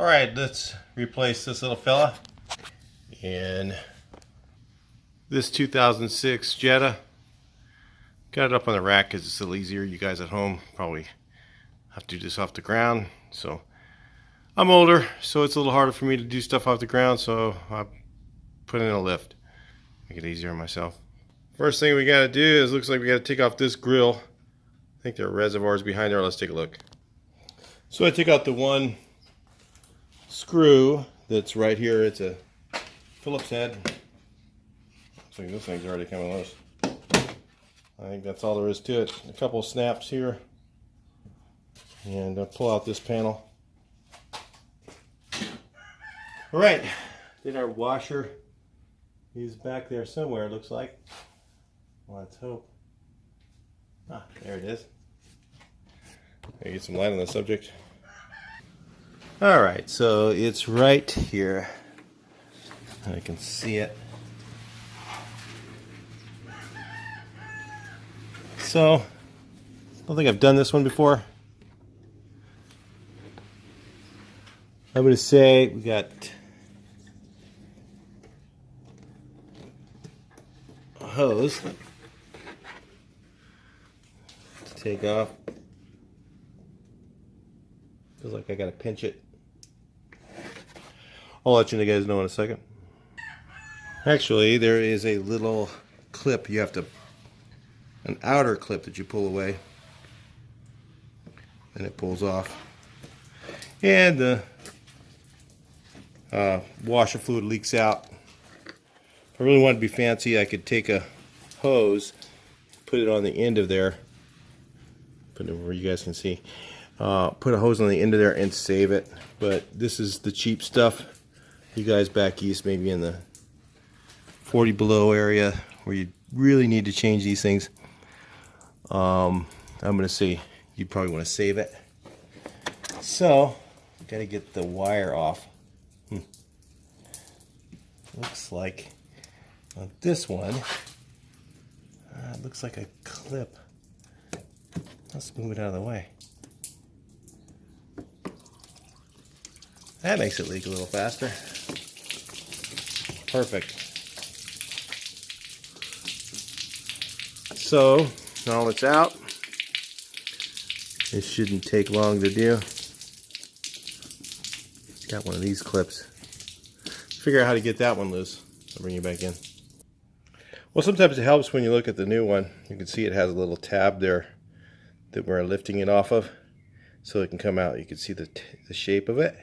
Alright, let's replace this little fella in this 2006 Jetta. Got it up on the rack because it's a little easier. You guys at home probably have to do this off the ground. So I'm older, so it's a little harder for me to do stuff off the ground, so I put in a lift. Make it easier on myself. First thing we gotta do is, looks like we gotta take off this grill. I think there are reservoirs behind there. Let's take a look. So I took out the one screw that's right here. It's a Phillips head. Looks like this thing's already coming loose. I think that's all there is to it. A couple snaps here, and I'll pull out this panel. All right, then our washer is back there somewhere, it looks like. Let's hope. Ah, there it is. Maybe get some light on the subject. All right, so it's right here. I can see it. So, I don't think I've done this one before. I'm going to say we got a hose to take off. Feels like I got to pinch it. I'll let you guys know in a second. Actually, there is a little clip you have to, an outer clip that you pull away, and it pulls off. And the washer fluid leaks out. If I really wanted to be fancy, I could take a hose, put it on the end of there, put it where you guys can see. Put a hose on the end of there and save it. But this is the cheap stuff. You guys back east, maybe in the 40 below area, where you really need to change these things. I'm going to say you probably want to save it. So, got to get the wire off. Looks like on this one, it looks like a clip. Let's move it out of the way. That makes it leak a little faster. Perfect. So, now it's out. It shouldn't take long to do. Got one of these clips. Figure out how to get that one loose. I'll bring you back in. Well, sometimes it helps when you look at the new one. You can see it has a little tab there that we're lifting it off of, so it can come out. You can see the shape of it.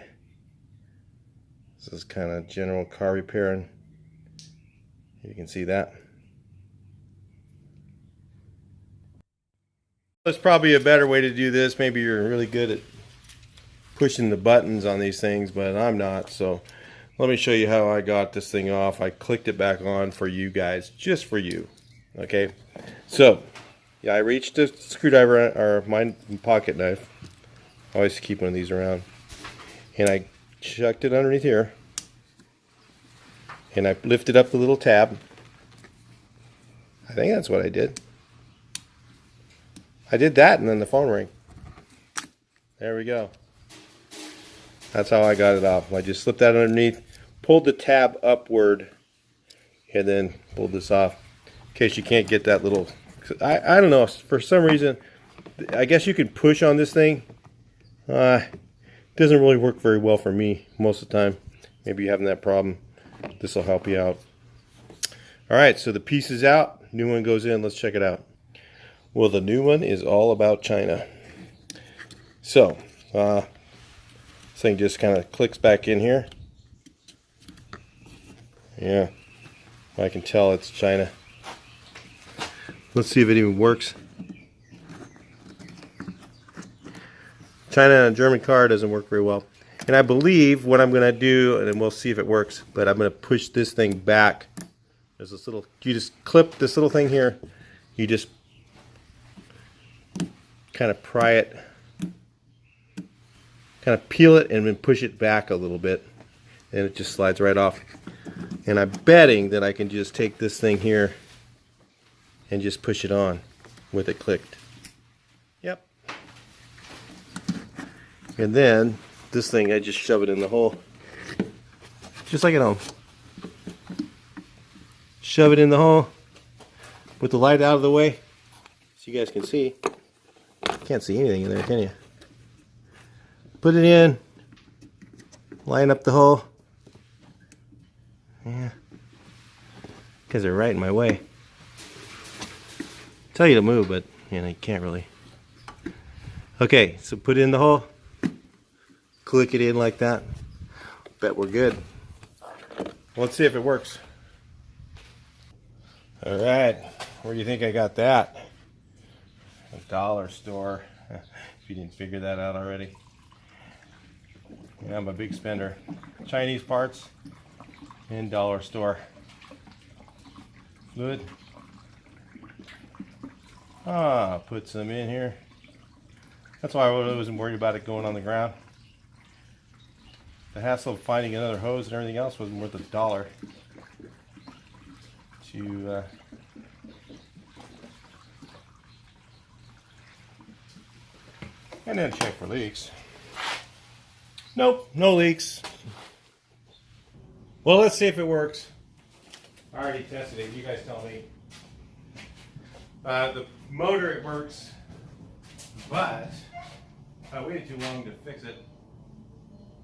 This is kind of general car repair, and you can see that. There's probably a better way to do this. Maybe you're really good at pushing the buttons on these things, but I'm not. So let me show you how I got this thing off. I clicked it back on for you guys, just for you. Okay, so yeah, I reached the screwdriver, or my pocket knife. I always keep one of these around, and I chucked it underneath here, and I lifted up the little tab. I think that's what I did. I did that, and then the phone rang. There we go. That's how I got it off. I just slipped that underneath, pulled the tab upward, and then pulled this off. In case you can't get that little, I don't know, for some reason, I guess you can push on this thing. It doesn't really work very well for me most of the time. Maybe you're having that problem. This will help you out. Alright, so the piece is out. New one goes in. Let's check it out. Well, the new one is all about China. So, this thing just kind of clicks back in here. Yeah, I can tell it's China. Let's see if it even works. China and a German car doesn't work very well. And I believe what I'm going to do, and then we'll see if it works, but I'm going to push this thing back. There's this little, you just clip this little thing here. You just kind of pry it, kind of peel it, and then push it back a little bit, and it just slides right off. And I'm betting that I can just take this thing here and just push it on with it clicked. Yep. And then This thing, I just shove it in the hole. Just like at home. Shove it in the hole with the light out of the way so you guys can see. Can't see anything in there, can you? Put it in. Line up the hole. Yeah. Because they're right in my way. Tell you to move, but you know, you can't really. Okay, so put it in the hole. Click it in like that. Bet we're good. Let's see if it works. All right, where do you think I got that? A dollar store. If you didn't figure that out already. Yeah, I'm a big spender. Chinese parts and dollar store. Fluid. Put some in here. That's why I really wasn't worried about it going on the ground. The hassle of finding another hose and everything else wasn't worth $1 to and then check for leaks. Nope, no leaks. Well, let's see if it works. I already tested it. You guys tell me. The motor, it works, but I waited too long to fix it.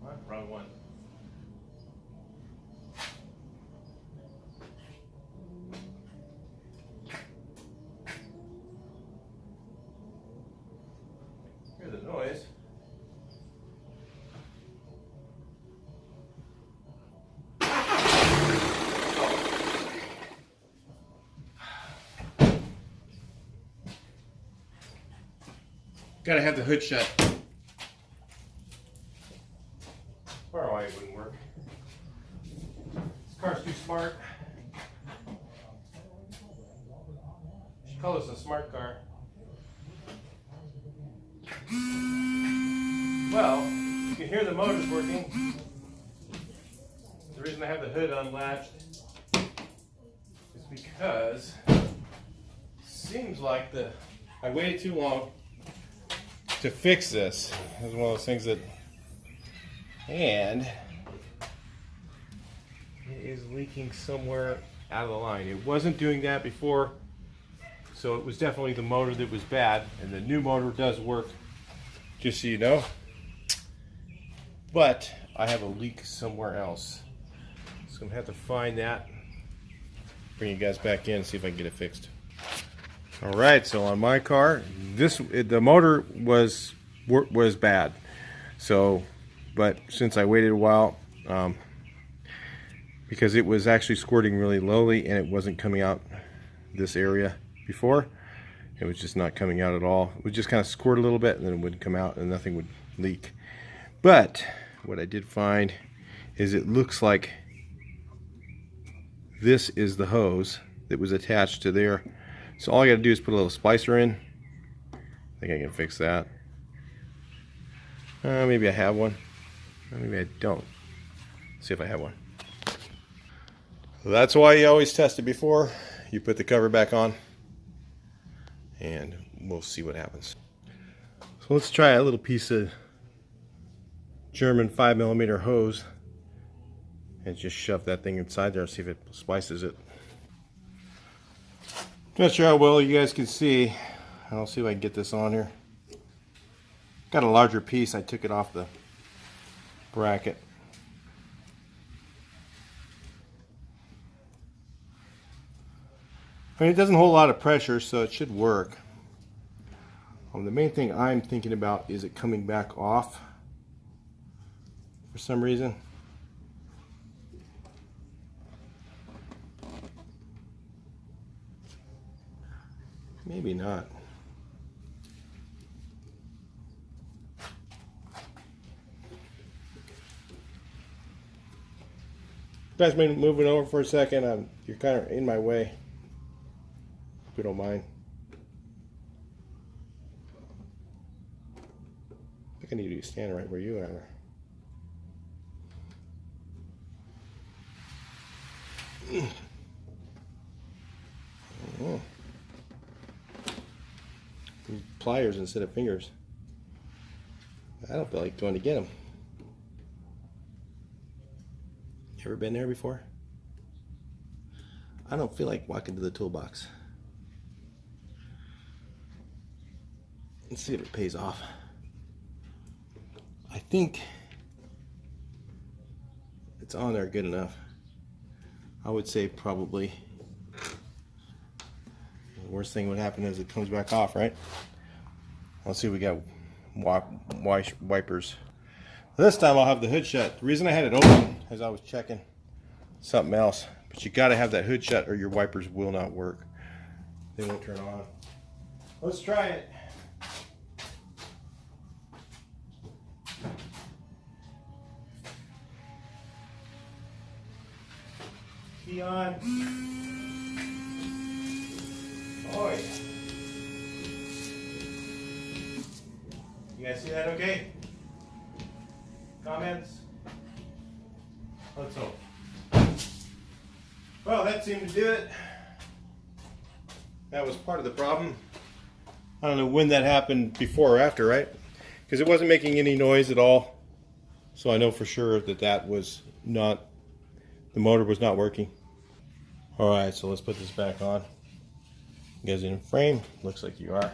What? Wrong one. Here's the noise. Gotta have the hood shut. Or why it wouldn't work. This car's too smart. She called us a smart car. Well, you can hear the motors working. The reason I have the hood unlatched is because it seems like I waited too long to fix this. This is one of those things that, and it is leaking somewhere out of the line. It wasn't doing that before, so it was definitely the motor that was bad, and the new motor does work, just so you know. But I have a leak somewhere else, so I'm gonna have to find that, bring you guys back in and see if I can get it fixed. All right, so on my car, the motor was bad. So, but since I waited a while, because it was actually squirting really lowly and it wasn't coming out this area before, it was just not coming out at all. It would just kind of squirt a little bit and then it wouldn't come out and nothing would leak. But what I did find is it looks like this is the hose that was attached to there. So all I got to do is put a little splicer in. I think I can fix that. Maybe I have one. Maybe I don't. Let's see if I have one. That's why you always test it before you put the cover back on. And we'll see what happens. So let's try a little piece of German 5mm hose and just shove that thing inside there and see if it splices it. Not sure how well you guys can see. I'll see if I can get this on here. Got a larger piece. I took it off the bracket. I mean, it doesn't hold a lot of pressure, so it should work. The main thing I'm thinking about is it coming back off for some reason. Maybe not. You guys mind moving over for a second? You're kind of in my way. If you don't mind. I think I need you to stand right where you are. Oh. Pliers instead of fingers. I don't feel like going to get them. Ever been there before? I don't feel like walking to the toolbox. Let's see if it pays off. I think it's on there good enough. I would say probably the worst thing would happen is it comes back off, right? Let's see, we got wipers. This time I'll have the hood shut. The reason I had it open is I was checking something else. But you gotta have that hood shut or your wipers will not work. They won't turn on. Let's try it. Key on. Oh yeah. You guys see that okay? Comments? Let's hope. Well, that seemed to do it. That was part of the problem. I don't know when that happened, before or after, right? Because it wasn't making any noise at all. So I know for sure that that was not, the motor was not working. All right, so let's put this back on. You guys in frame? Looks like you are.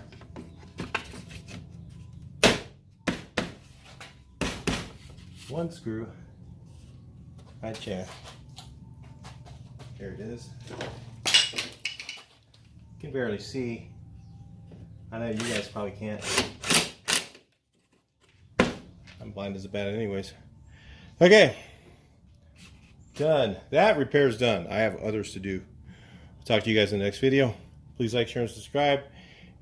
One screw. Gotcha. There it is. You can barely see. I know you guys probably can't. I'm blind as a bat anyways. Okay. Done. That repair's done. I have others to do. I'll talk to you guys in the next video. Please like, share, and subscribe.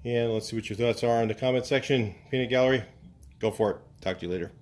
And let's see what your thoughts are in the comment section. Peanut Gallery. Go for it. Talk to you later.